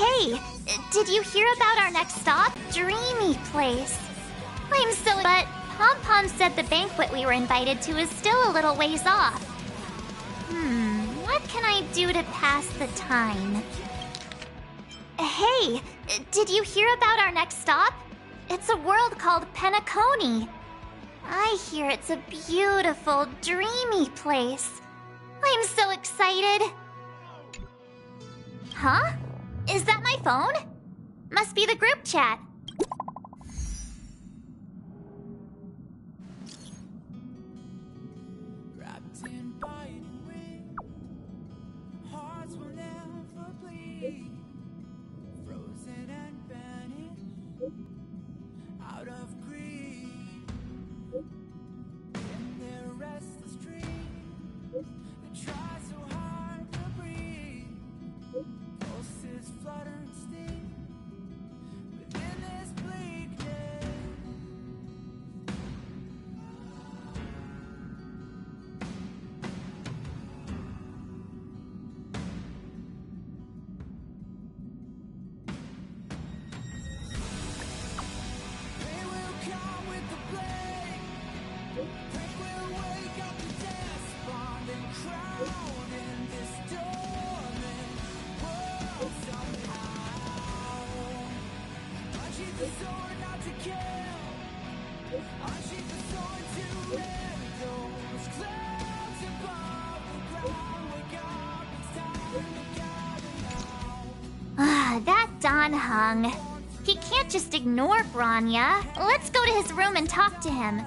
Hey, did you hear about our next stop? Dreamy place. I'm so... But Pom-Pom said the banquet we were invited to is still a little ways off. What can I do to pass the time? Hey, did you hear about our next stop? It's a world called Penacony. I hear it's a beautiful, dreamy place. I'm so excited. Huh? Is that my phone? Must be the group chat. That Don Hung. He can't just ignore Branya. Let's go to his room and talk to him.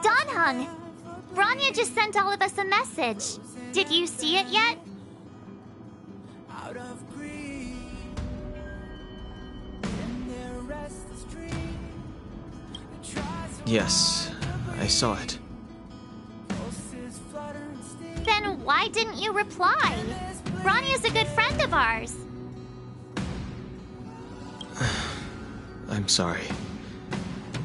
Don Hung! Branya just sent all of us a message. Did you see it yet? Yes, I saw it. Then why didn't you reply? Branya's a good friend of ours. I'm sorry.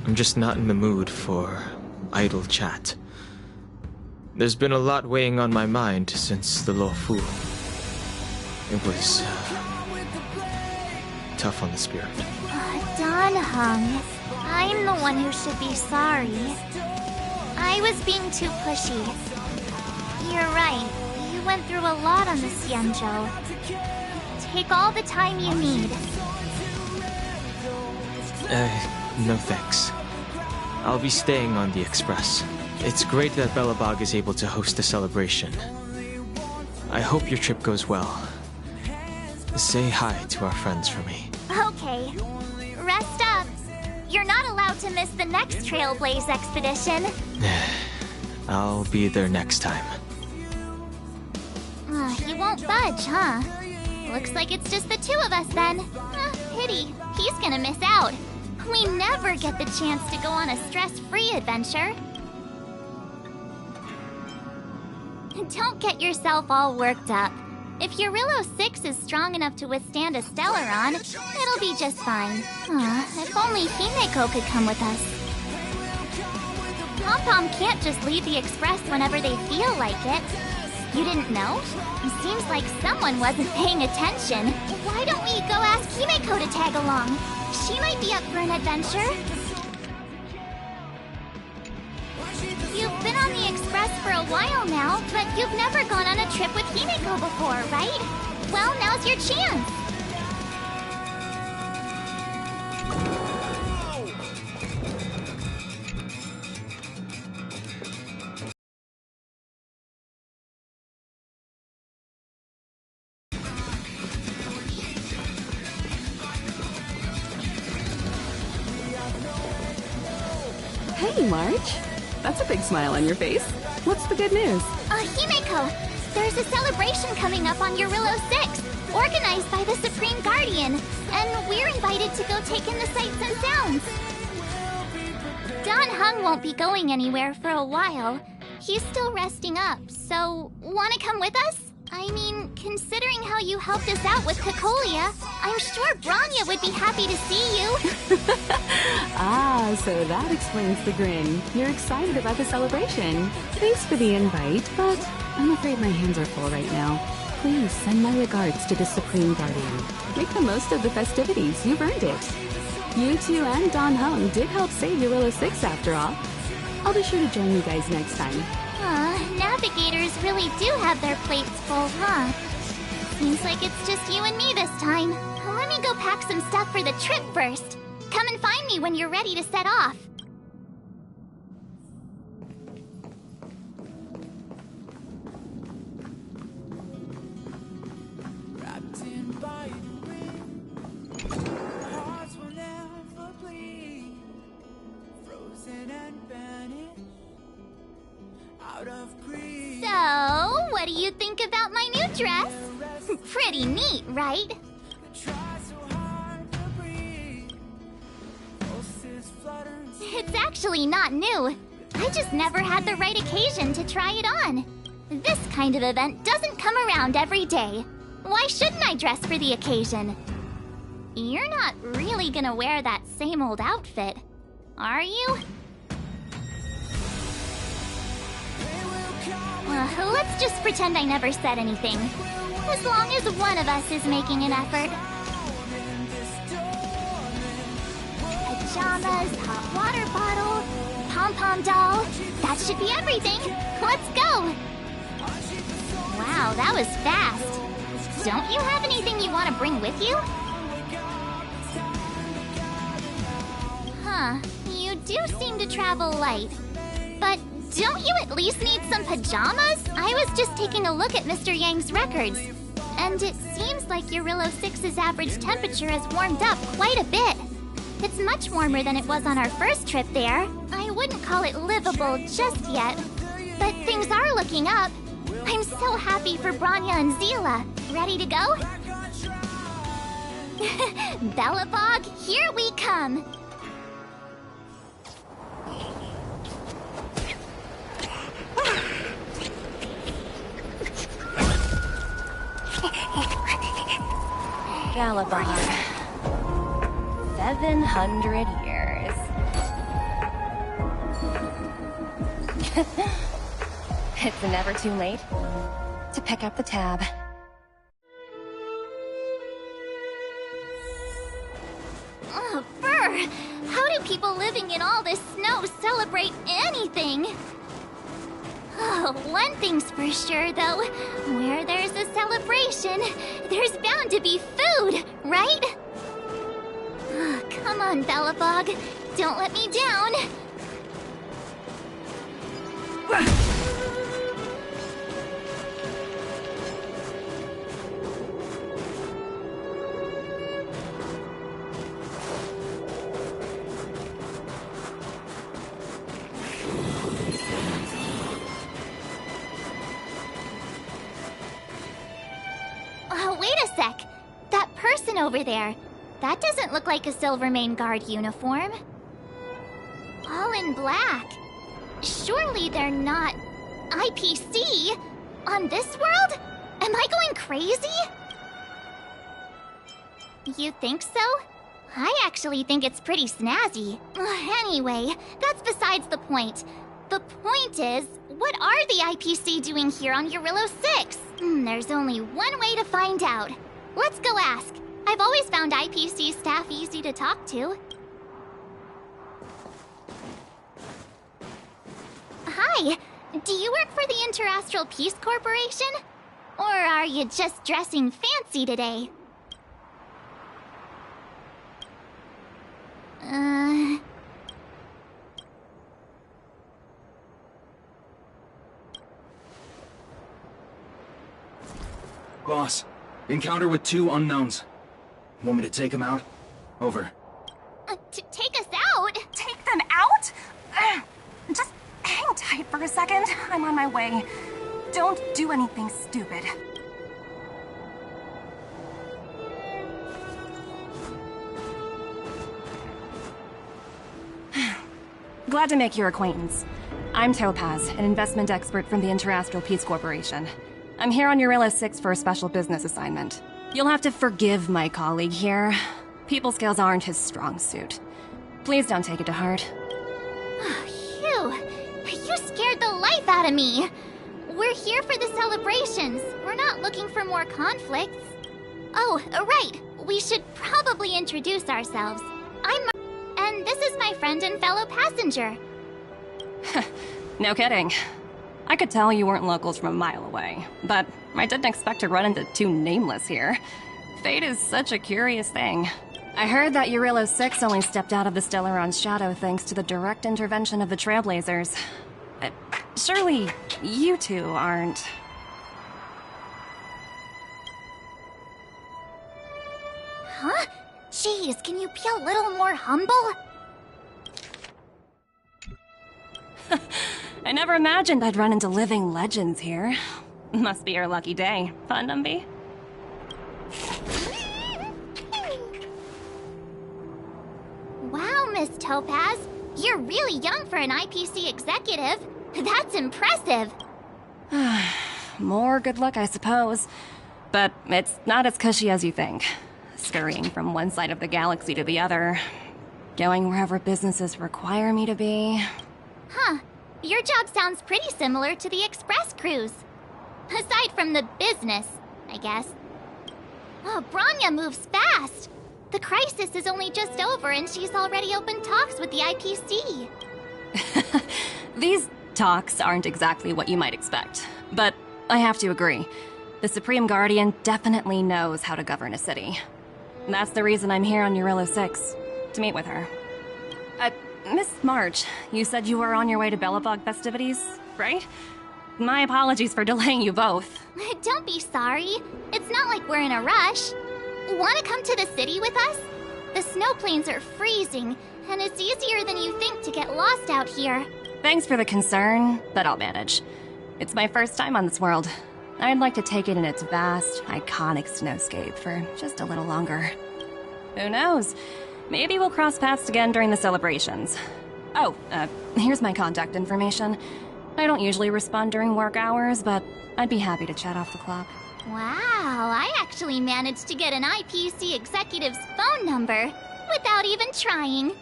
I'm just not in the mood for idle chat. There's been a lot weighing on my mind since the Lo Fu. It was tough on the spirit. Don Hung, I'm the one who should be sorry. I was being too pushy. You're right. You went through a lot on the Xianzhou. Take all the time you need. No thanks. I'll be staying on the Express. It's great that Belobog is able to host a celebration. I hope your trip goes well. Say hi to our friends for me. Okay. Rest up. You're not allowed to miss the next Trailblaze expedition. I'll be there next time. He won't budge, huh? Looks like it's just the two of us then. Pity. He's gonna miss out. We never get the chance to go on a stress-free adventure. Don't get yourself all worked up. If Eurilo 6 is strong enough to withstand a Stellaron, it'll be just fine. If only Himeko could come with us. Pom-Pom can't just leave the Express whenever they feel like it. You didn't know? It seems like someone wasn't paying attention. Why don't we go ask Himeko to tag along? She might be up for an adventure. You've been on the Express for a while now, but you've never gone on a trip with Himeko before, right? Well, now's your chance. Hey, March. That's a big smile on your face. What's the good news? Himeko, there's a celebration coming up on Eurilo 6, organized by the Supreme Guardian, and we're invited to go take in the sights and sounds. Don Hung won't be going anywhere for a while, He's still resting up, so wanna come with us? I mean, considering how you helped us out with Cocolia, I'm sure Branya would be happy to see you. Ah, so that explains the grin. You're excited about the celebration. Thanks for the invite, but I'm afraid my hands are full right now. Please send my regards to the Supreme Guardian. Make the most of the festivities. You've earned it. You two and Don Hung did help save Eurilla 6 after all. I'll be sure to join you guys next time. Navigators really do have their plates full, huh? Seems like it's just you and me this time. Let me go pack some stuff for the trip first. Come and find me when you're ready to set off. So, what do you think about my new dress? Pretty neat, right? It's actually not new. I just never had the right occasion to try it on. This kind of event doesn't come around every day. Why shouldn't I dress for the occasion? You're not really gonna wear that same old outfit, are you? Let's just pretend I never said anything. As long as one of us is making an effort. Pajamas, hot water bottle, pom-pom doll. That should be everything. Let's go! Wow, that was fast. Don't you have anything you want to bring with you? Huh, you do seem to travel light. But don't you at least need some pajamas? I was just taking a look at Mr. Yang's records. And it seems like Eurilla 6's average temperature has warmed up quite a bit. It's much warmer than it was on our first trip there. I wouldn't call it livable just yet. But things are looking up. I'm so happy for Branya and Zila. Ready to go? Bellabog, here we come! Galabar. 700 years. It's never too late to pick up the tab. Oh, Brr! How do people living in all this snow celebrate anything? Oh, one thing's for sure, though. Where there's a celebration, there's bound to be food, right? Oh, come on, Bellabog. Don't let me down. Wait a sec. That person over there, that doesn't look like a Silvermane Guard uniform. All in black. Surely they're not IPC on this world? Am I going crazy? You think so? I actually think it's pretty snazzy. Anyway, that's besides the point. The point is, what are the IPC doing here on Eurilla 6? There's only one way to find out. Let's go ask. I've always found IPC staff easy to talk to. Hi, do you work for the Interastral Peace Corporation? Or are you just dressing fancy today? Boss, encounter with 2 unknowns. Want me to take them out? Over. Take us out? Take them out? Just hang tight for a second. I'm on my way. Don't do anything stupid. Glad to make your acquaintance. I'm Topaz, an investment expert from the Interastral Peace Corporation. I'm here on Eurilla 6 for a special business assignment. You'll have to forgive my colleague here. People skills aren't his strong suit. Please don't take it to heart. Phew! You scared the life out of me! We're here for the celebrations. We're not looking for more conflicts. Oh, right. We should probably introduce ourselves. And this is my friend and fellow passenger. No kidding. I could tell you weren't locals from a mile away, but I didn't expect to run into two nameless here. Fate is such a curious thing. I heard that Eurilla 6 only stepped out of the Stellaron's shadow thanks to the direct intervention of the Trailblazers. Surely, you two aren't... Huh? Jeez, can you be a little more humble? I never imagined I'd run into living legends here. Must be your lucky day, huh, Numby? Wow, Miss Topaz. You're really young for an IPC executive. That's impressive. More good luck, I suppose. But it's not as cushy as you think. Scurrying from one side of the galaxy to the other. Going wherever businesses require me to be. Huh. Your job sounds pretty similar to the express cruise. Aside from the business, I guess. Oh, Branya moves fast. The crisis is only just over and she's already opened talks with the IPC. These talks aren't exactly what you might expect. But I have to agree. The Supreme Guardian definitely knows how to govern a city. That's the reason I'm here on Eurilla 6, to meet with her. Miss March, you said you were on your way to Belobog festivities, right? My apologies for delaying you both. Don't be sorry. It's not like we're in a rush. Want to come to the city with us? The snow plains are freezing, and it's easier than you think to get lost out here. Thanks for the concern, but I'll manage. It's my first time on this world. I'd like to take it in its vast, iconic snowscape for just a little longer. Who knows? Maybe we'll cross paths again during the celebrations. Oh, here's my contact information. I don't usually respond during work hours, but I'd be happy to chat off the clock. Wow, I actually managed to get an IPC executive's phone number without even trying.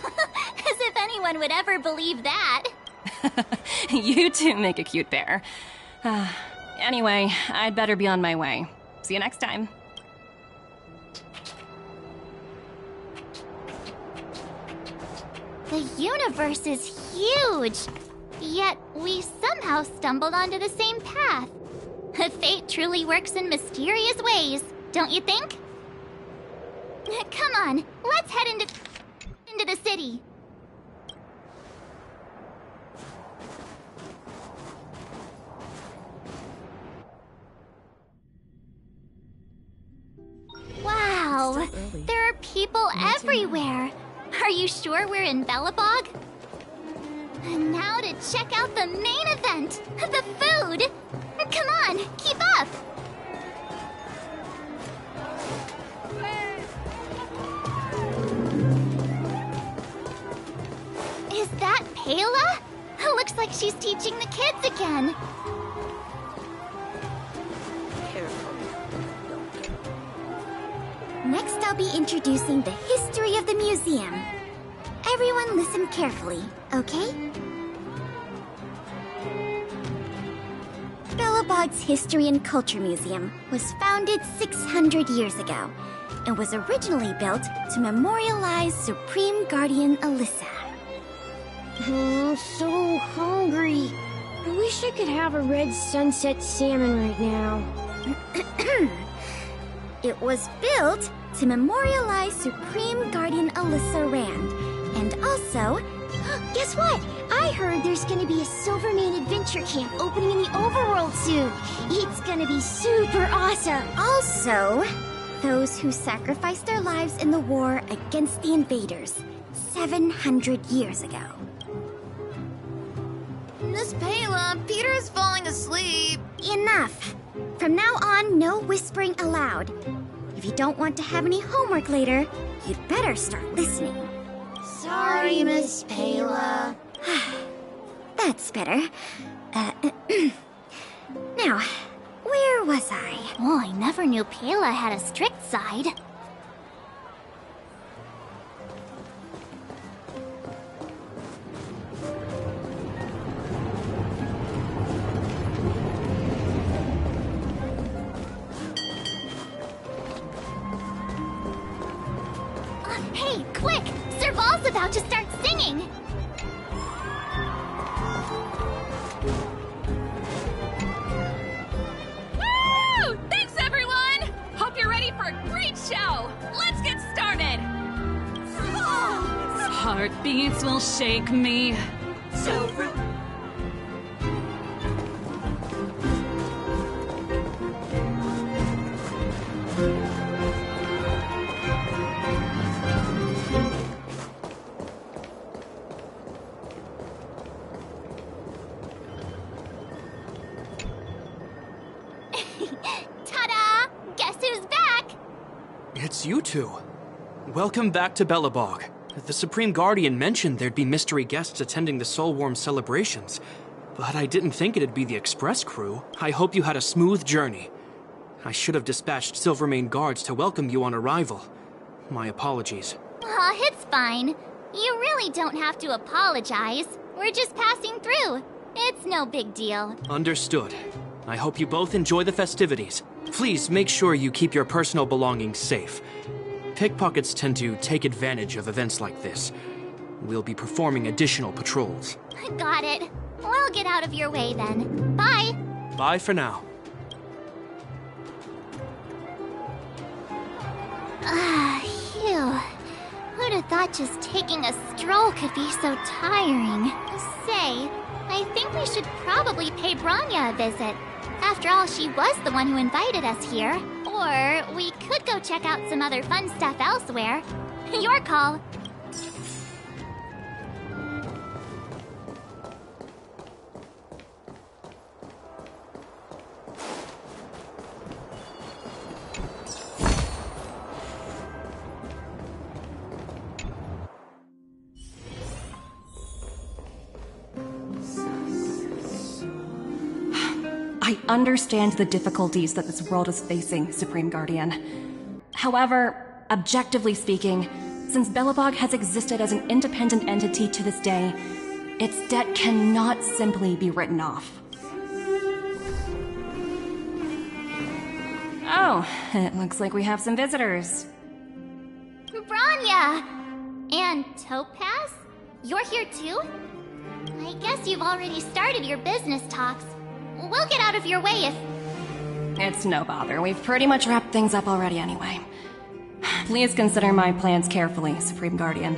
As if anyone would ever believe that. You two make a cute pair. Anyway, I'd better be on my way. See you next time. The universe is huge, yet we somehow stumbled onto the same path. Fate truly works in mysterious ways, don't you think? Come on, let's head into the city. Wow, there are people everywhere. Are you sure we're in Belobog? And now to check out the main event, the food. Come on, keep up. Is that Payla? Looks like she's teaching the kids again. Next, I'll be introducing the history of the museum. Everyone listen carefully, okay? Belobog's History and Culture Museum was founded 600 years ago and was originally built to memorialize Supreme Guardian Alyssa. I'm so hungry. I wish I could have a red sunset salmon right now. It was built to memorialize Supreme Guardian Alyssa Rand, and also... Guess what? I heard there's gonna be a Silvermane adventure camp opening in the overworld soon. It's gonna be super awesome. Also, those who sacrificed their lives in the war against the invaders 700 years ago. Miss Payla, Peter is falling asleep. Enough! From now on, no whispering aloud. If you don't want to have any homework later, you'd better start listening. Sorry, Miss Payla. That's better. Now, where was I? Oh, I never knew Payla had a strict side. Hey, quick! Serval's about to start singing! Woo! Thanks, everyone! Hope you're ready for a great show! Let's get started! Heartbeats will shake me. Ta-da! Guess who's back? It's you two. Welcome back to Belobog. The Supreme Guardian mentioned there'd be mystery guests attending the Soulworm celebrations, but I didn't think it'd be the Express crew. I hope you had a smooth journey. I should have dispatched Silvermane guards to welcome you on arrival. My apologies. Aw, it's fine. You really don't have to apologize. We're just passing through. It's no big deal. Understood. I hope you both enjoy the festivities. Please make sure you keep your personal belongings safe. Pickpockets tend to take advantage of events like this. We'll be performing additional patrols. Got it. We'll get out of your way then. Bye. Bye for now. Phew. Who'd have thought just taking a stroll could be so tiring? Say, I think we should probably pay Branya a visit. After all, she was the one who invited us here. Or we could go check out some other fun stuff elsewhere. Your call. I understand the difficulties that this world is facing, Supreme Guardian. However, objectively speaking, since Belobog has existed as an independent entity to this day, its debt cannot simply be written off. Oh, it looks like we have some visitors. Branya! And Topaz? You're here too? I guess you've already started your business talks. We'll get out of your way if... It's no bother. We've pretty much wrapped things up already anyway. Please consider my plans carefully, Supreme Guardian.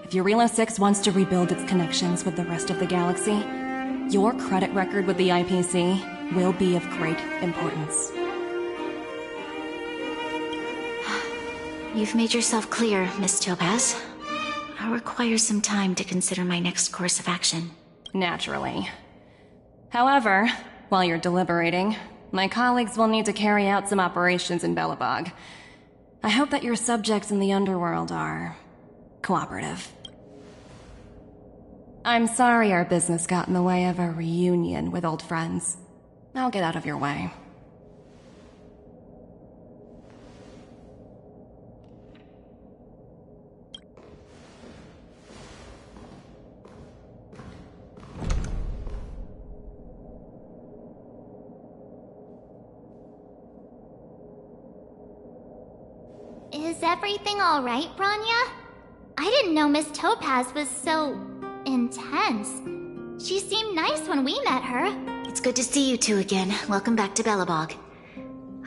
If Eurela 6 wants to rebuild its connections with the rest of the galaxy, your credit record with the IPC will be of great importance. You've made yourself clear, Miss Topaz. I'll require some time to consider my next course of action. Naturally. However, while you're deliberating, my colleagues will need to carry out some operations in Belobog. I hope that your subjects in the underworld are... cooperative. I'm sorry our business got in the way of a reunion with old friends. I'll get out of your way. Is everything alright, Branya? I didn't know Miss Topaz was so... intense. She seemed nice when we met her. It's good to see you two again. Welcome back to Belobog.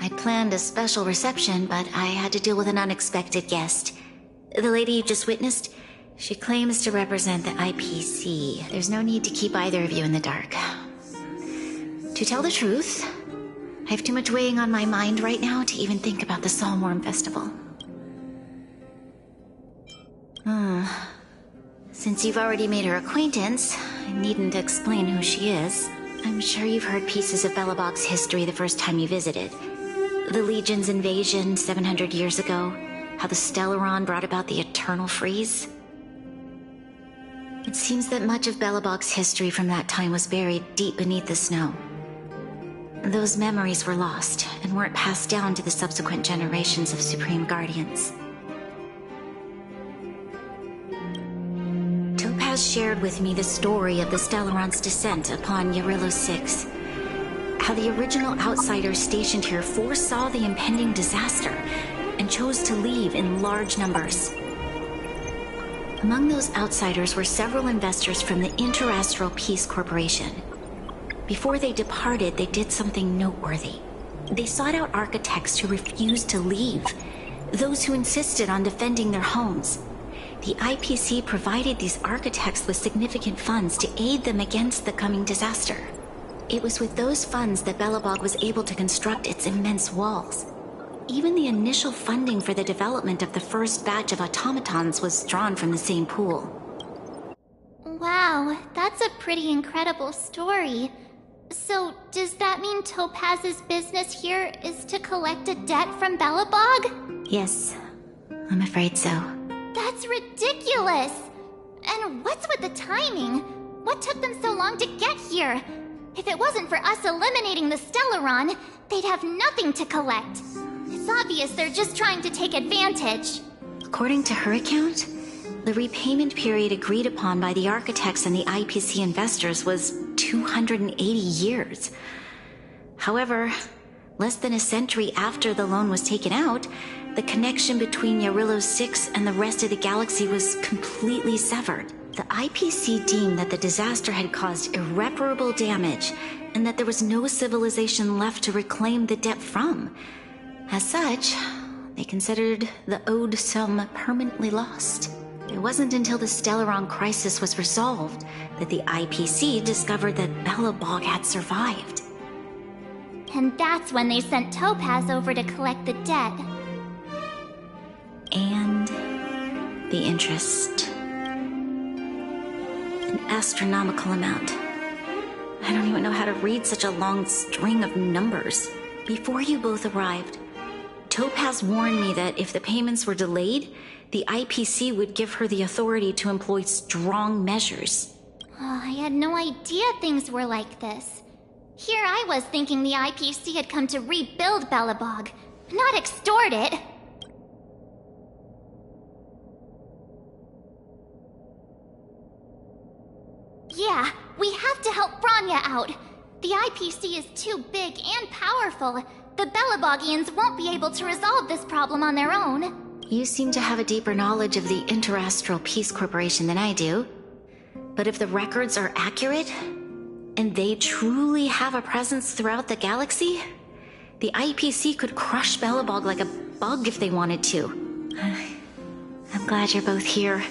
I planned a special reception, but I had to deal with an unexpected guest. The lady you just witnessed, she claims to represent the IPC. There's no need to keep either of you in the dark. To tell the truth, I have too much weighing on my mind right now to even think about the Soulworm Festival. Since you've already made her acquaintance, I needn't explain who she is. I'm sure you've heard pieces of Belobog's history the first time you visited. The Legion's invasion 700 years ago, how the Stellaron brought about the eternal freeze. It seems that much of Belobog's history from that time was buried deep beneath the snow. Those memories were lost and weren't passed down to the subsequent generations of Supreme Guardians. Topaz shared with me the story of the Stellaron's descent upon Yarillo 6. How the original outsiders stationed here foresaw the impending disaster and chose to leave in large numbers. Among those outsiders were several investors from the Interastral Peace Corporation. Before they departed, they did something noteworthy. They sought out architects who refused to leave, those who insisted on defending their homes. The IPC provided these architects with significant funds to aid them against the coming disaster. It was with those funds that Belobog was able to construct its immense walls. Even the initial funding for the development of the first batch of automatons was drawn from the same pool. Wow, that's a pretty incredible story. So, does that mean Topaz's business here is to collect a debt from Belobog? Yes, I'm afraid so. That's ridiculous! And what's with the timing? What took them so long to get here? If it wasn't for us eliminating the Stellaron, they'd have nothing to collect. It's obvious they're just trying to take advantage. According to her account, the repayment period agreed upon by the architects and the IPC investors was 280 years. However, less than a century after the loan was taken out, the connection between Yarillo 6 and the rest of the galaxy was completely severed. The IPC deemed that the disaster had caused irreparable damage and that there was no civilization left to reclaim the debt from. As such, they considered the owed sum permanently lost. It wasn't until the Stellaron crisis was resolved that the IPC discovered that Belobog had survived. And that's when they sent Topaz over to collect the debt. And the interest. An astronomical amount. I don't even know how to read such a long string of numbers. Before you both arrived, Topaz warned me that if the payments were delayed, the IPC would give her the authority to employ strong measures. Oh, I had no idea things were like this. Here I was thinking the IPC had come to rebuild Belobog, not extort it. Yeah, we have to help Bronya out. The IPC is too big and powerful. The Belobogians won't be able to resolve this problem on their own. You seem to have a deeper knowledge of the Interastral Peace Corporation than I do. But if the records are accurate, and they truly have a presence throughout the galaxy, the IPC could crush Belobog like a bug if they wanted to. I'm glad you're both here.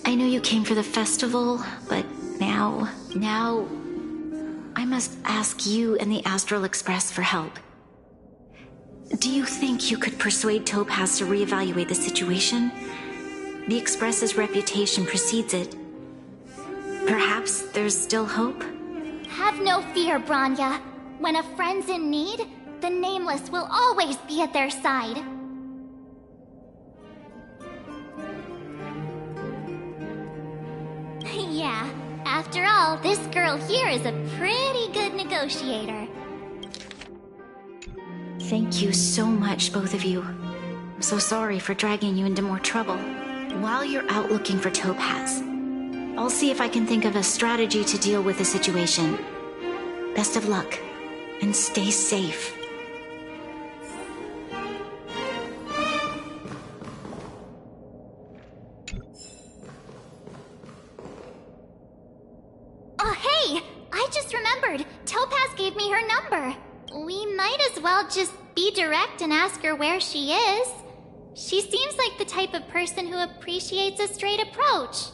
I know you came for the festival, but now I must ask you and the Astral Express for help. Do you think you could persuade Topaz to reevaluate the situation? The Express's reputation precedes it. Perhaps there's still hope? Have no fear, Bronya. When a friend's in need, the Nameless will always be at their side. Yeah, after all, this girl here is a pretty good negotiator. Thank you so much, both of you. I'm so sorry for dragging you into more trouble. While you're out looking for Topaz, I'll see if I can think of a strategy to deal with the situation. Best of luck, and stay safe. Oh, hey! I just remembered! Topaz gave me her number. We might as well just be direct and ask her where she is. She seems like the type of person who appreciates a straight approach.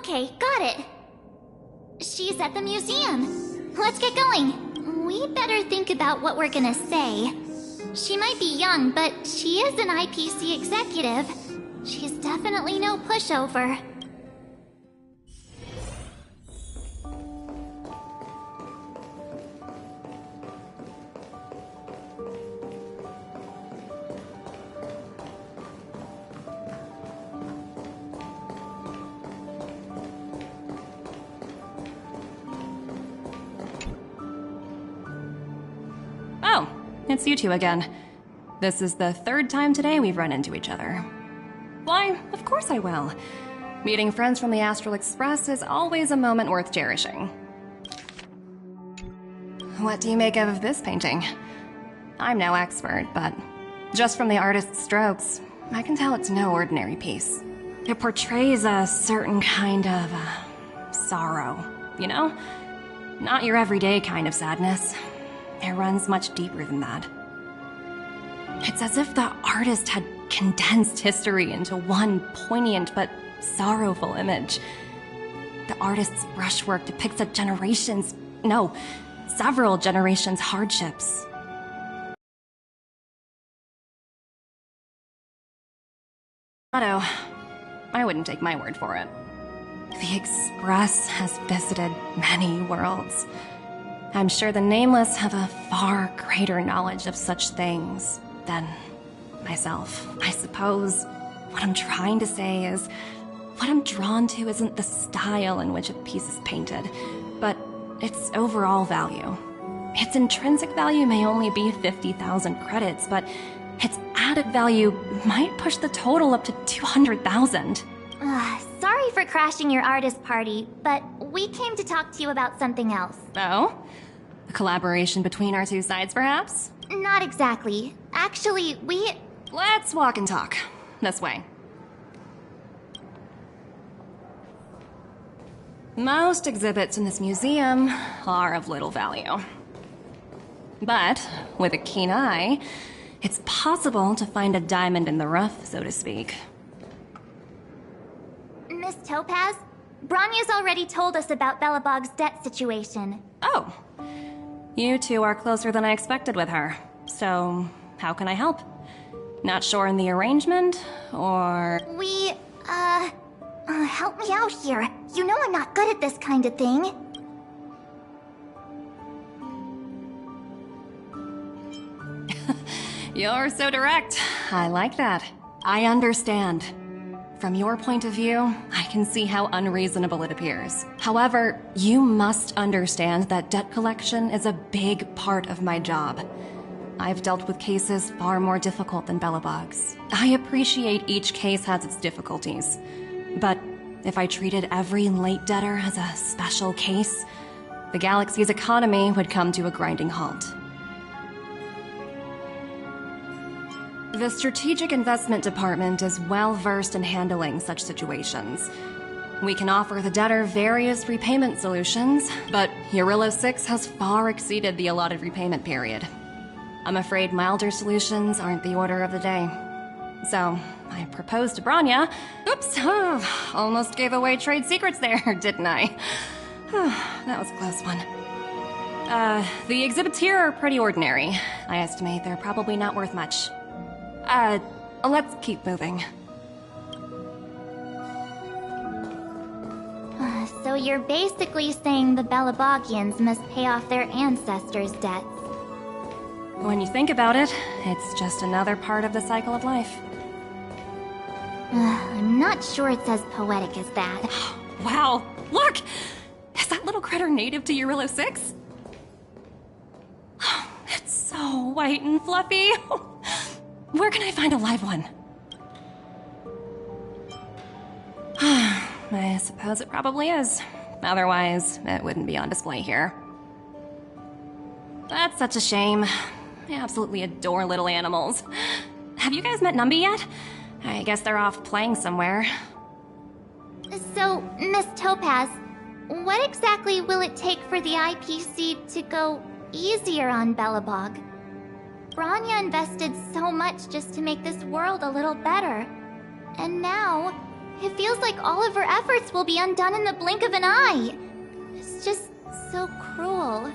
Okay, got it. She's at the museum. Let's get going. We better think about what we're gonna say. She might be young, but she is an IPC executive. She's definitely no pushover. Oh, it's you two again. This is the third time today we've run into each other. Why, of course I will. Meeting friends from the Astral Express is always a moment worth cherishing. What do you make of this painting? I'm no expert, but just from the artist's strokes, I can tell it's no ordinary piece. It portrays a certain kind of sorrow, you know? Not your everyday kind of sadness. It runs much deeper than that. It's as if the artist had condensed history into one poignant but sorrowful image. The artist's brushwork depicts several generations' hardships. Otto, I wouldn't take my word for it. The Express has visited many worlds. I'm sure the Nameless have a far greater knowledge of such things than myself. I suppose what I'm trying to say is, what I'm drawn to isn't the style in which a piece is painted, but its overall value. Its intrinsic value may only be 50,000 credits, but its added value might push the total up to 200,000. Sorry for crashing your artist party, but we came to talk to you about something else. Oh? A collaboration between our two sides, perhaps? Not exactly. Actually, Let's walk and talk. This way. Most exhibits in this museum are of little value. But, with a keen eye, it's possible to find a diamond in the rough, so to speak. Miss Topaz, Bronya's already told us about Belobog's debt situation. Oh. You two are closer than I expected with her. So, how can I help? Not sure in the arrangement, or... help me out here. You know I'm not good at this kind of thing. You're so direct. I like that. I understand. From your point of view, I can see how unreasonable it appears. However, you must understand that debt collection is a big part of my job. I've dealt with cases far more difficult than Belobog's. I appreciate each case has its difficulties. But if I treated every late debtor as a special case, the galaxy's economy would come to a grinding halt. The Strategic Investment Department is well versed in handling such situations. We can offer the debtor various repayment solutions, but Eurilo 6 has far exceeded the allotted repayment period. I'm afraid milder solutions aren't the order of the day. So, I proposed to Bronya. Oops, almost gave away trade secrets there, didn't I? That was a close one. The exhibits here are pretty ordinary. I estimate they're probably not worth much. Let's keep moving. So you're basically saying the Belobogians must pay off their ancestors' debts. When you think about it, it's just another part of the cycle of life. I'm not sure it's as poetic as that. Wow, look! Is that little critter native to Eurilo 6? It's so white and fluffy. Where can I find a live one? I suppose it probably is. Otherwise, it wouldn't be on display here. That's such a shame. I absolutely adore little animals. Have you guys met Numby yet? I guess they're off playing somewhere. So, Miss Topaz, what exactly will it take for the IPC to go easier on Belobog? Bronya invested so much just to make this world a little better. And now, It feels like all of her efforts will be undone in the blink of an eye. It's just so cruel.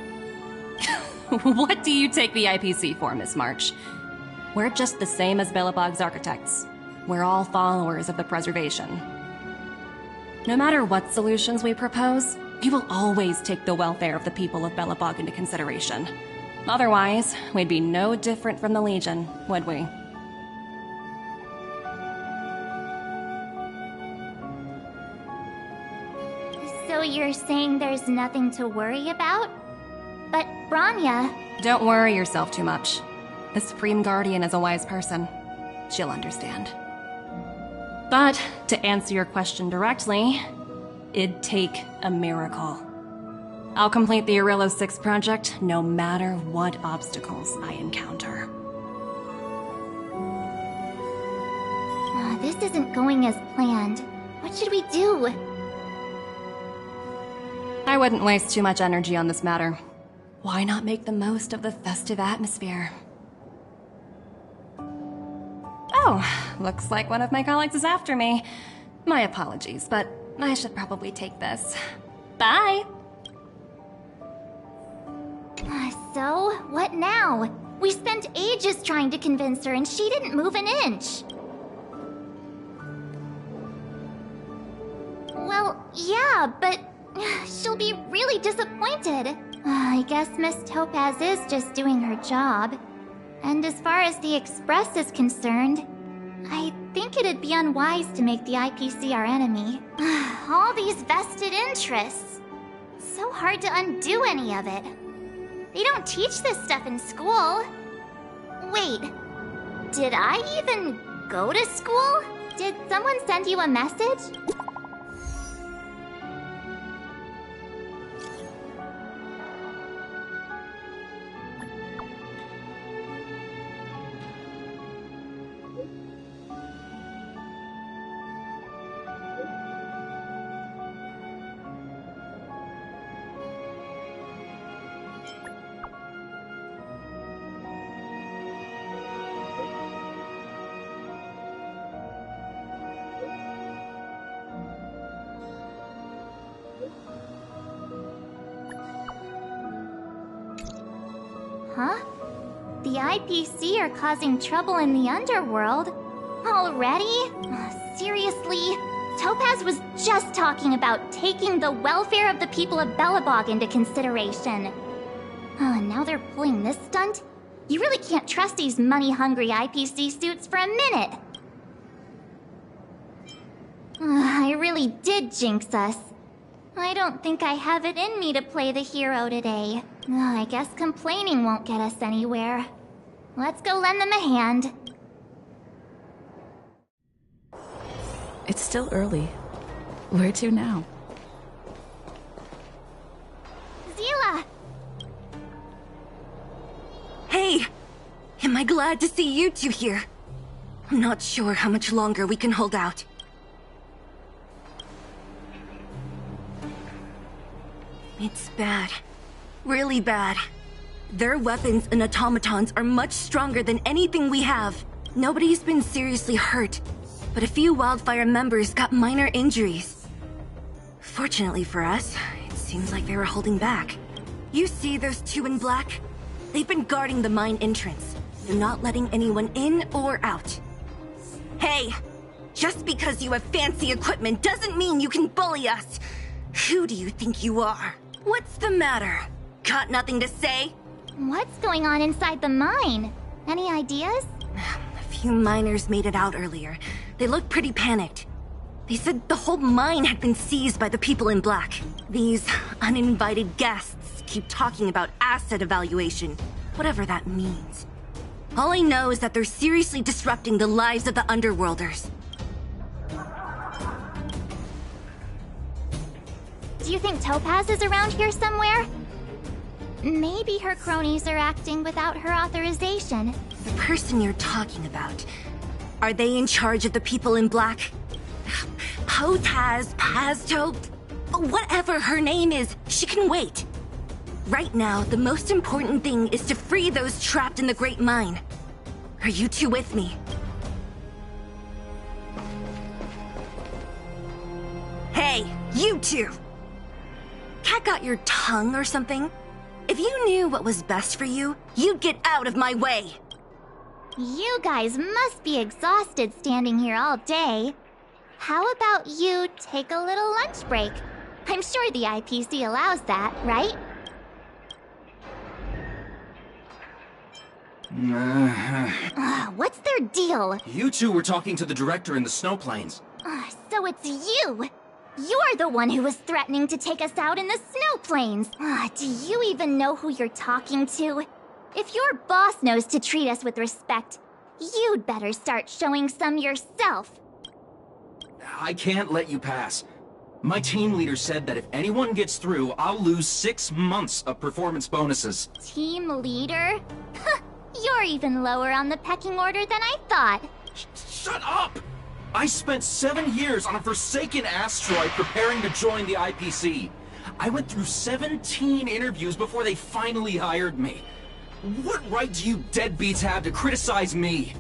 What do you take the IPC for, Miss March? We're just the same as Belobog's architects. We're all followers of the preservation. No matter what solutions we propose, we will always take the welfare of the people of Belobog into consideration. Otherwise, we'd be no different from the Legion, would we? So you're saying there's nothing to worry about? But Bronya... Don't worry yourself too much. The Supreme Guardian is a wise person. She'll understand. But, to answer your question directly, it'd take a miracle. I'll complete the Arillo 6 project no matter what obstacles I encounter. This isn't going as planned. What should we do? I wouldn't waste too much energy on this matter. Why not make the most of the festive atmosphere? Oh, looks like one of my colleagues is after me. My apologies, but I should probably take this. Bye! So, what now? We spent ages trying to convince her and she didn't move an inch. Well, yeah, but she'll be really disappointed. I guess Miss Topaz is just doing her job. And as far as the Express is concerned, I think it'd be unwise to make the IPC our enemy. All these vested interests. So hard to undo any of it. They don't teach this stuff in school. Wait, did I even go to school? Did someone send you a message? Huh? The IPC are causing trouble in the underworld? Already? Seriously? Topaz was just talking about taking the welfare of the people of Belobog into consideration. And now they're pulling this stunt? You really can't trust these money-hungry IPC suits for a minute. I really did jinx us. I don't think I have it in me to play the hero today. I guess complaining won't get us anywhere. Let's go lend them a hand. It's still early. Where to now? Zila! Hey! Am I glad to see you two here? I'm not sure how much longer we can hold out. It's bad. Really bad. Their weapons and automatons are much stronger than anything we have. Nobody's been seriously hurt, but a few Wildfire members got minor injuries. Fortunately for us, it seems like they were holding back. You see those two in black? They've been guarding the mine entrance. They're not letting anyone in or out. Hey! Just because you have fancy equipment doesn't mean you can bully us! Who do you think you are? What's the matter? Got nothing to say? What's going on inside the mine? Any ideas? A few miners made it out earlier. They looked pretty panicked. They said the whole mine had been seized by the people in black. These uninvited guests keep talking about asset evaluation, whatever that means. All I know is that they're seriously disrupting the lives of the Underworlders. Do you think Topaz is around here somewhere? Maybe her cronies are acting without her authorization. The person you're talking about, are they in charge of the people in black? Potaz, Pazto, whatever her name is, she can wait. Right now, the most important thing is to free those trapped in the Great Mine. Are you two with me? 「 What は the matter? Got nothing to say? 「 What? You two! Cat got your tongue or something? If you knew what was best for you, you'd get out of my way! You guys must be exhausted standing here all day. How about you take a little lunch break? I'm sure the IPC allows that, right? What's their deal? You two were talking to the director in the snow plains. So it's you! You're the one who was threatening to take us out in the snow plains! Do you even know who you're talking to? If your boss knows to treat us with respect, you'd better start showing some yourself. I can't let you pass. My team leader said that if anyone gets through, I'll lose 6 months of performance bonuses. Team leader? You're even lower on the pecking order than I thought. Shut up! I spent 7 years on a forsaken asteroid preparing to join the IPC. I went through 17 interviews before they finally hired me. What right do you deadbeats have to criticize me?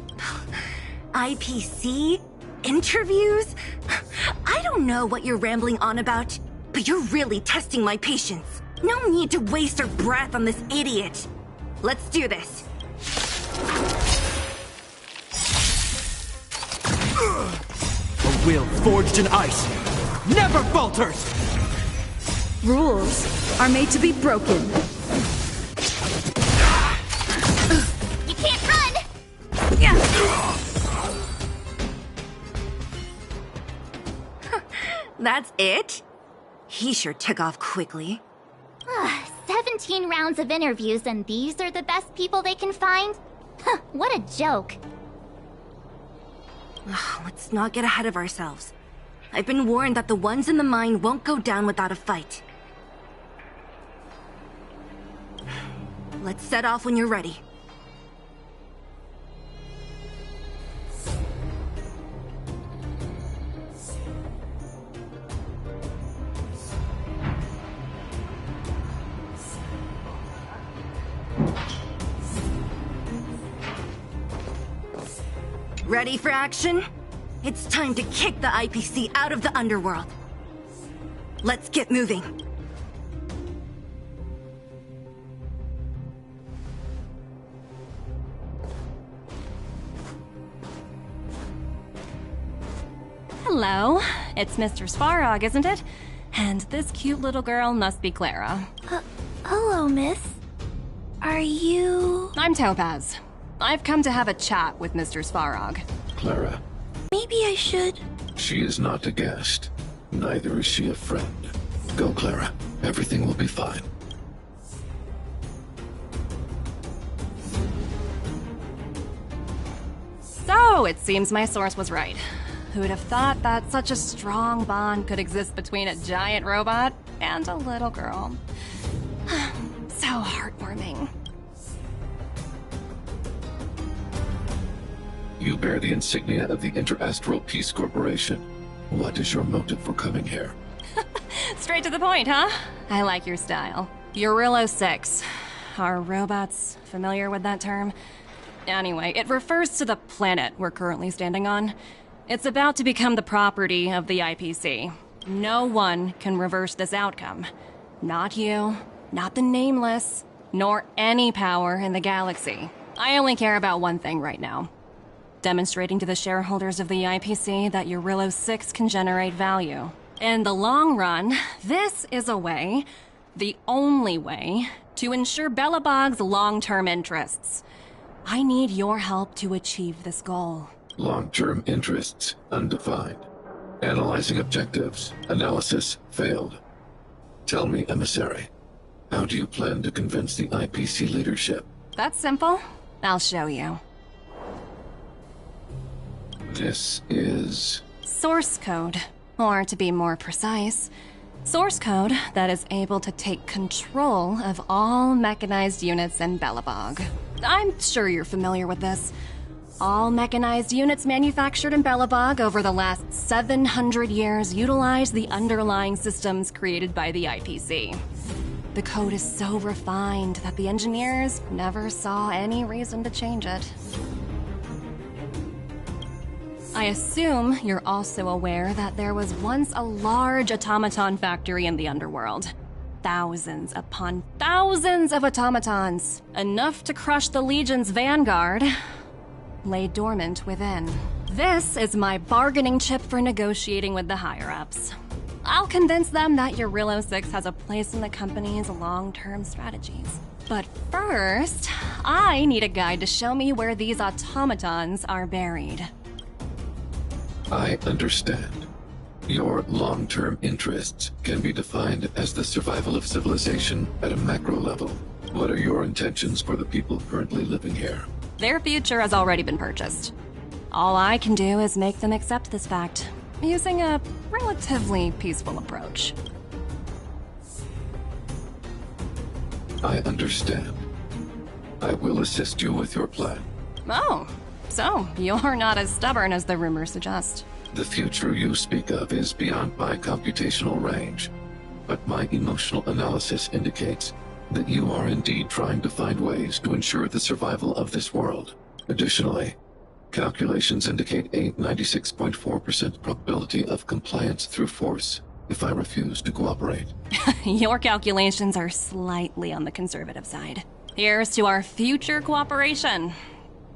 IPC? Interviews? I don't know what you're rambling on about, but you're really testing my patience. No need to waste our breath on this idiot. Let's do this. A will forged in ice never falters! Rules are made to be broken. You can't run! That's it? He sure took off quickly. 17 rounds of interviews and these are the best people they can find? What a joke. Let's not get ahead of ourselves. I've been warned that the ones in the mine won't go down without a fight. Let's set off when you're ready. Ready for action? It's time to kick the IPC out of the underworld. Let's get moving. Hello, it's Mr. Svarog, isn't it? And this cute little girl must be Clara. Hello, miss. Are you... I'm Topaz. I've come to have a chat with Mr. Svarog. Clara. Maybe I should... She is not a guest. Neither is she a friend. Go, Clara. Everything will be fine. So, it seems my source was right. Who'd have thought that such a strong bond could exist between a giant robot and a little girl? So heartwarming. You bear the insignia of the Interastral Peace Corporation. What is your motive for coming here? Straight to the point, huh? I like your style. Eurillo 6. Are robots familiar with that term? Anyway, it refers to the planet we're currently standing on. It's about to become the property of the IPC. No one can reverse this outcome. Not you, not the Nameless, nor any power in the galaxy. I only care about one thing right now. Demonstrating to the shareholders of the IPC that Eurillo 6 can generate value. In the long run, this is a way, the only way, to ensure Belobog's long-term interests. I need your help to achieve this goal. Long-term interests, undefined. Analyzing objectives, analysis failed. Tell me, Emissary, how do you plan to convince the IPC leadership? That's simple. I'll show you. This is... Source code. Or to be more precise, source code that is able to take control of all mechanized units in Belobog. I'm sure you're familiar with this. All mechanized units manufactured in Belobog over the last 700 years utilize the underlying systems created by the IPC. The code is so refined that the engineers never saw any reason to change it. I assume you're also aware that there was once a large automaton factory in the underworld. Thousands upon thousands of automatons, enough to crush the Legion's vanguard, lay dormant within. This is my bargaining chip for negotiating with the higher-ups. I'll convince them that Eurilo 6 has a place in the company's long-term strategies. But first, I need a guide to show me where these automatons are buried. I understand. Your long-term interests can be defined as the survival of civilization at a macro level. What are your intentions for the people currently living here? Their future has already been purchased. All I can do is make them accept this fact, using a relatively peaceful approach. I understand. I will assist you with your plan. Oh, so you're not as stubborn as the rumors suggest. The future you speak of is beyond my computational range, but my emotional analysis indicates that you are indeed trying to find ways to ensure the survival of this world. Additionally, calculations indicate a 96.4% probability of compliance through force if I refuse to cooperate. Your calculations are slightly on the conservative side. Here's to our future cooperation.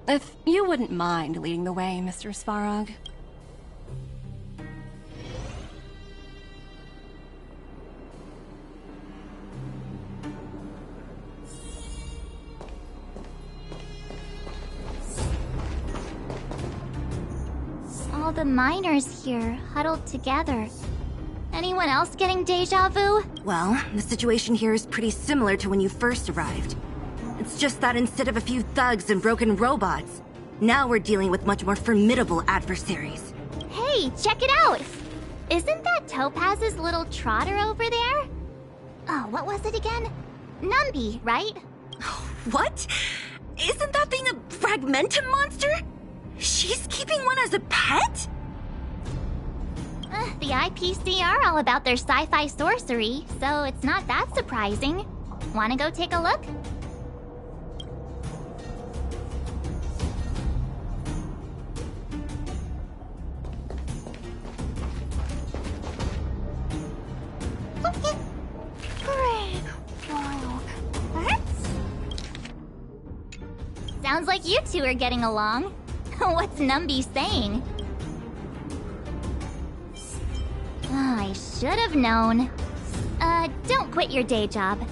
If you wouldn't mind leading the way, Mr. Svarog. All the miners here, huddled together. Anyone else getting deja vu? Well, the situation here is pretty similar to when you first arrived. It's just that instead of a few thugs and broken robots, now we're dealing with much more formidable adversaries. Hey, check it out! Isn't that Topaz's little trotter over there? Oh, what was it again? Numby, right? What? Isn't that thing a fragmentum monster? She's keeping one as a pet? The IPC are all about their sci-fi sorcery, so it's not that surprising. Wanna go take a look? Sounds like you two are getting along. What's Numby saying? I should have known. Don't quit your day job.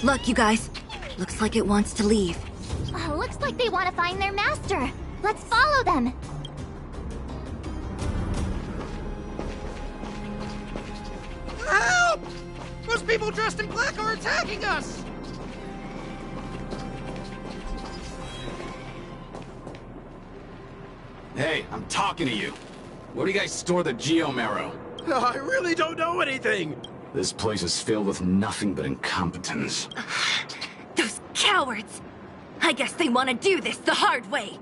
Look, you guys. Looks like it wants to leave. Looks like they want to find their master. Let's follow them. Help! Those people dressed in black are attacking us! Hey, I'm talking to you. Where do you guys store the Geomarrow? I really don't know anything! This place is filled with nothing but incompetence. Those cowards! I guess they want to do this the hard way.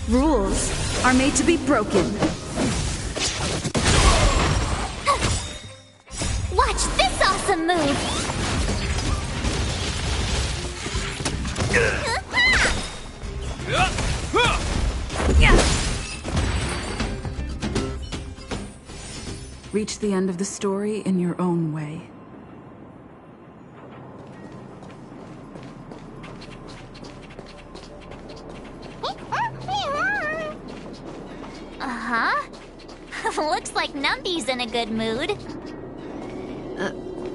Rules are made to be broken. Watch this awesome move! Reach the end of the story in your own way. Uh-huh. Looks like Numby's in a good mood.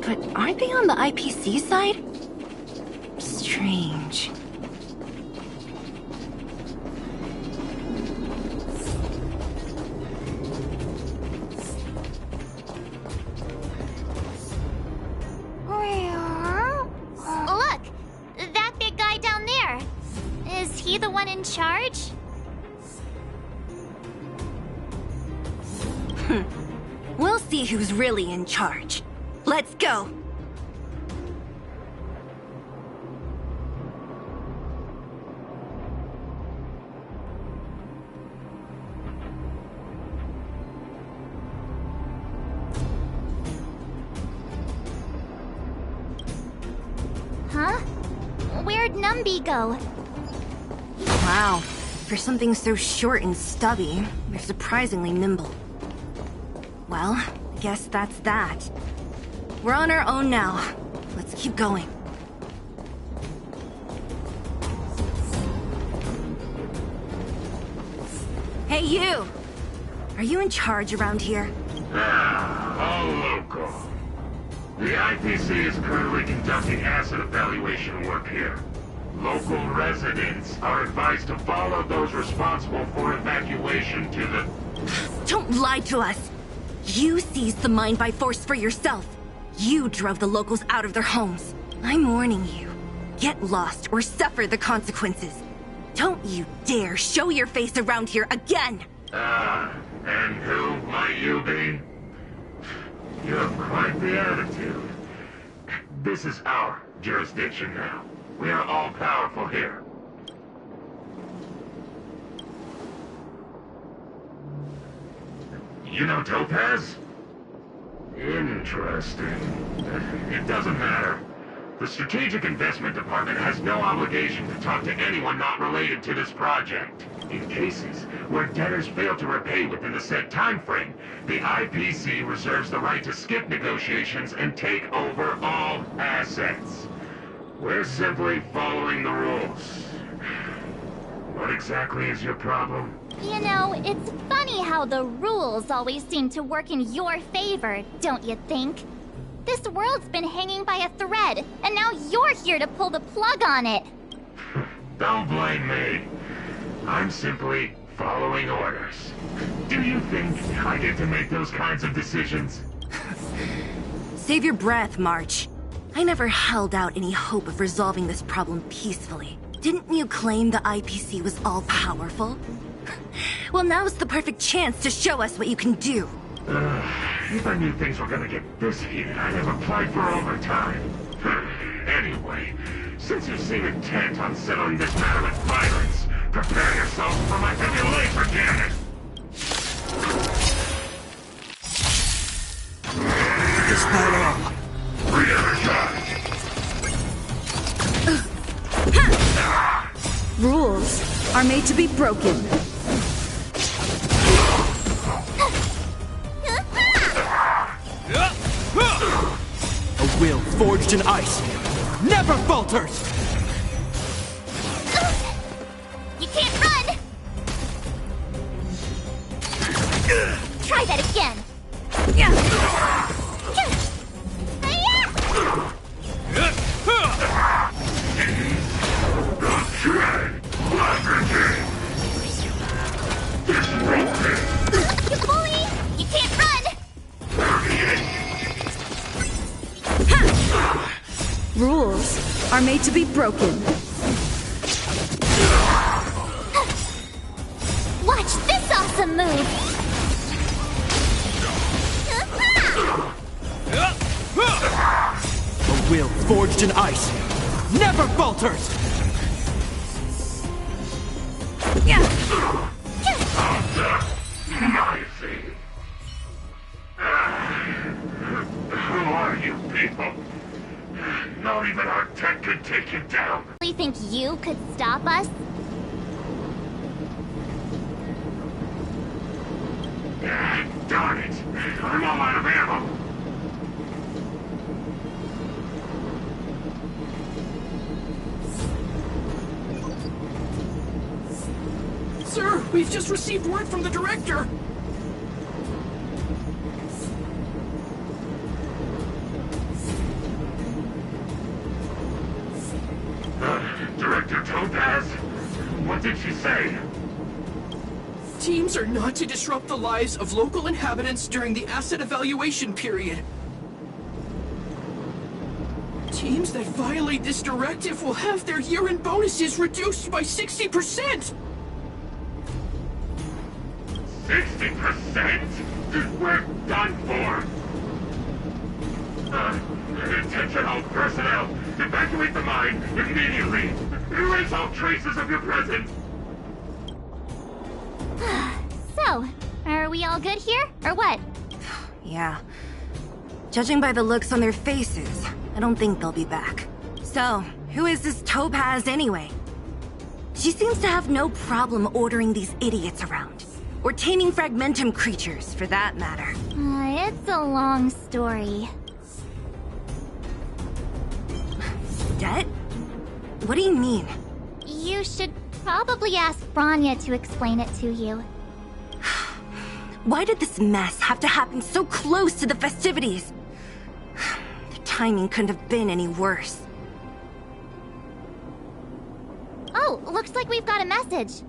But aren't they on the IPC side? Strange. Look! That big guy down there. Is he the one in charge? We'll see who's really in charge. Let's go! Huh? where'd Numby go? Wow. For something so short and stubby, they're surprisingly nimble. Well, I guess that's that. We're on our own now. Let's keep going. Hey, you! Are you in charge around here? All local. The IPC is currently conducting asset evaluation work here. Local residents are advised to follow those responsible for evacuation to the... Don't lie to us! You seized the mine by force for yourself. You drove the locals out of their homes. I'm warning you. Get lost or suffer the consequences. Don't you dare show your face around here again! And who might you be? You have quite the attitude. This is our jurisdiction now. We are all powerful here. You know Topaz? Interesting. It doesn't matter. The Strategic Investment Department has no obligation to talk to anyone not related to this project. In cases where debtors fail to repay within the set time frame, the IPC reserves the right to skip negotiations and take over all assets. We're simply following the rules. What exactly is your problem? You know, it's funny how the rules always seem to work in your favor, don't you think? This world's been hanging by a thread, and now you're here to pull the plug on it. Don't blame me. I'm simply following orders. Do you think I get to make those kinds of decisions? Save your breath, March. I never held out any hope of resolving this problem peacefully. Didn't you claim the IPC was all-powerful? Well, now's the perfect chance to show us what you can do. If I knew things were gonna get this heated, I'd have applied for overtime. Anyway, since you seem intent on settling this matter with violence, prepare yourself for my heavy laser cannon! Is that all? Rules are made to be broken. A will forged in ice never falters! You can't run! Try that again! You bully! You can't run! Rules are made to be broken. Watch this awesome move! A will forged in ice never falters! Who are you people? Not even our tech could take you down. You think you could stop us? Darn it! I'm all out of ammo! Sir, we've just received word from the director. Director Topaz? What did she say? Teams are not to disrupt the lives of local inhabitants during the asset evaluation period. Teams that violate this directive will have their year-end bonuses reduced by 60%! 60%? We're done for! Attention all personnel! Evacuate the mine immediately! Erase all traces of your presence! So, are we all good here, or what? Yeah. Judging by the looks on their faces, I don't think they'll be back. So, Who is this Topaz anyway? She seems to have no problem ordering these idiots around. Or taming fragmentum creatures, for that matter. It's a long story. Det? What do you mean? You should probably ask Branya to explain it to you. Why did this mess have to happen so close to the festivities? The timing couldn't have been any worse. Oh, looks like we've got a message.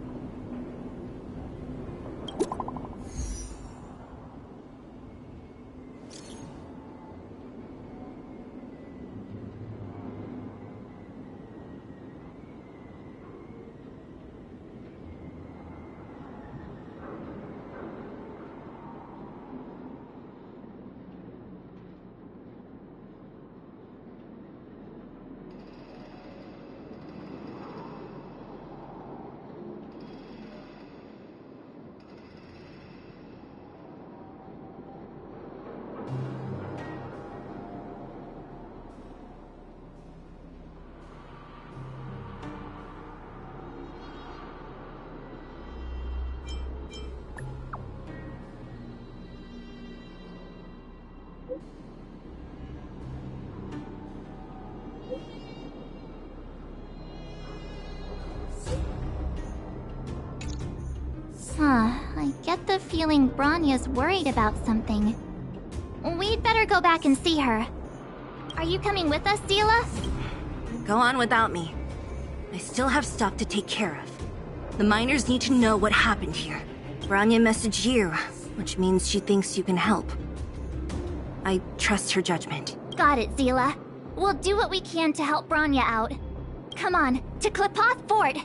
I get the feeling Branya's worried about something. We'd better go back and see her. Are you coming with us, Zila? Go on without me. I still have stuff to take care of. The miners need to know what happened here. Branya messaged you, which means she thinks you can help. I trust her judgment. Got it, Zila. We'll do what we can to help Branya out. Come on, to Klipoth Fort!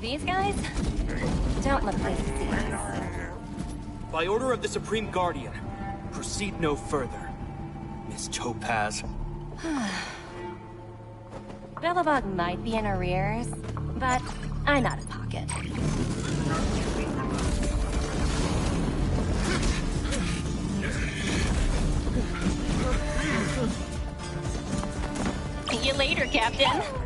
These guys don't look like thieves. By order of the Supreme Guardian, proceed no further, Miss Topaz. Belobog might be in arrears, but I'm out of pocket. See you later, Captain.